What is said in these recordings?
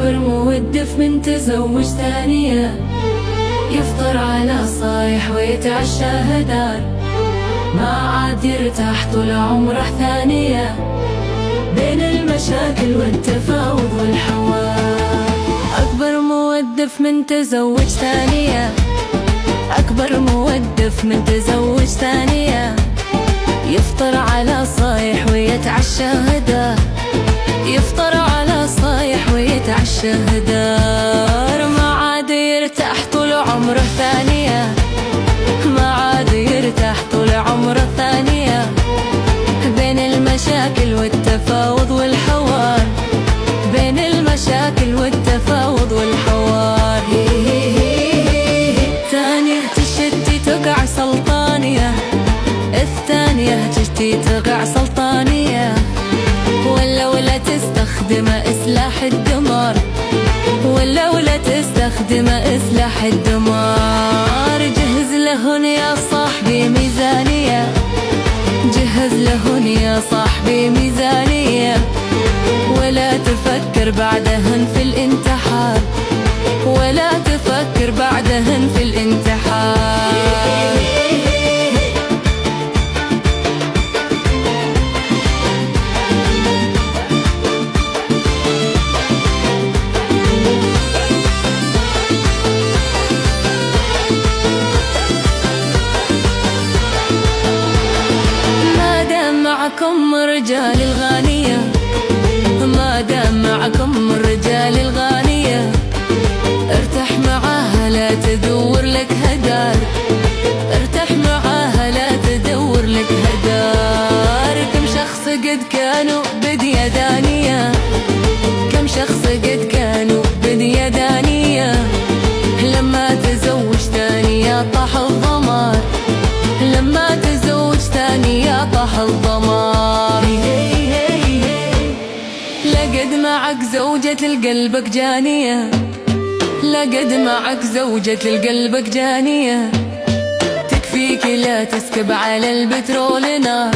أكبر مودف من تزوج ثانية، يفطر على صايح ويتعشى هدار، ما عاد يرتاح طول عمره ثانية، بين المشاكل والتفاوض والحوار. أكبر مودف من تزوج ثانية، أكبر مودف من تزوج ثانية، يفطر على صايح ويتعشى هدار، يفطر على صايح ويتعشى هدار، ما عاد يرتاح طول عمره ثانية، ما عاد يرتاح طول عمره ثانية، بين المشاكل والتفاوض والحوار، بين المشاكل والتفاوض والحوار. ثانية تشتي تقع سلطانية، الثانية تشتي تقع سلطانية، ولا تستخدم إسلاح الدمار، ولا تستخدم إسلاح الدمار. جهز لهن يا صاحبي ميزانية، جهز لهن يا صاحبي ميزانية، ولا تفكر بعدهن في الانتحار، ولا تفكر بعدهن في الانتحار. معكم رجال الغانية، ما دام معكم رجال الغانية، ارتاح معاها لا تدور لك هدار، ارتاح معاها لا تدور لك هدار. كم شخص قد كانوا بدية دانية، كم شخص قد كانوا بدية دانية، لما تزوج ثانية طاح الضمار، لما تزوج ثانية طاح الضمار. لقد معك زوجة لقلبك جانية، لقد معك زوجة لقلبك جانية، تكفيك لا تسكب على البترول نار،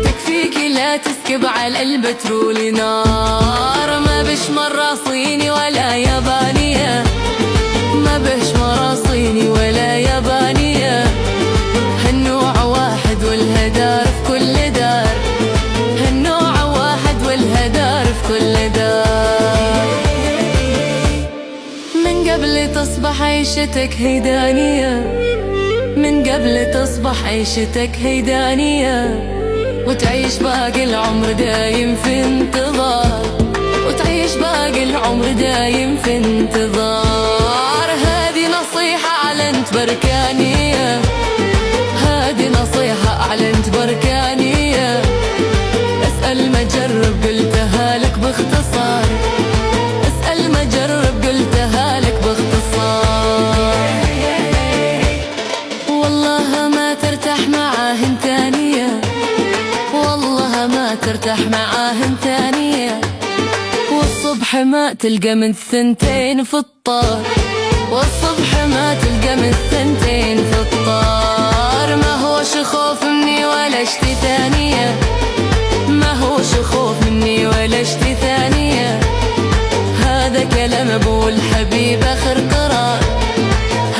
تكفيك لا تسكب على البترول نار. ما بش مرة صيني ولا يابانية، ما بش مرة صيني ولا يابانية، هالنوع واحد والهدار في كل دار، هالنوع واحد والهدار في كل دار. من قبل تصبح عيشتك هيدانية، من قبل تصبح عيشتك هيدانية، وتعيش باقي العمر دايم في انتظار، وتعيش باقي العمر دايم في انتظار. هذه نصيحة أعلنت بركانية، هذه نصيحة أعلنت بركانية، اسأل ما جرب قلتها لك باختصار، اسأل ما جرب قلتها لك باختصار. والله ما ترتاح معاهن ثانية، والله ما ترتاح معاهن ثانية، والصبح ما تلقى من الثنتين في الطار، والصبح ما تلقى من الثنتين في الطار. ما هوش خوف مني ولا اشتي ثانية، ما هوش خوف مني ولا اشتي ثانية، هذا كلام ابو الحبيب اخر قرار،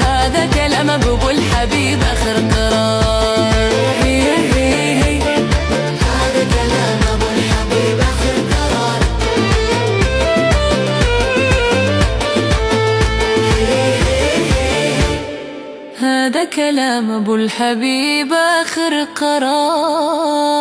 هذا كلام ابو الحبيب اخر قرار. هذا كلام ابو الحبيب اخر قرار، هذا كلام ابو الحبيب اخر قرار.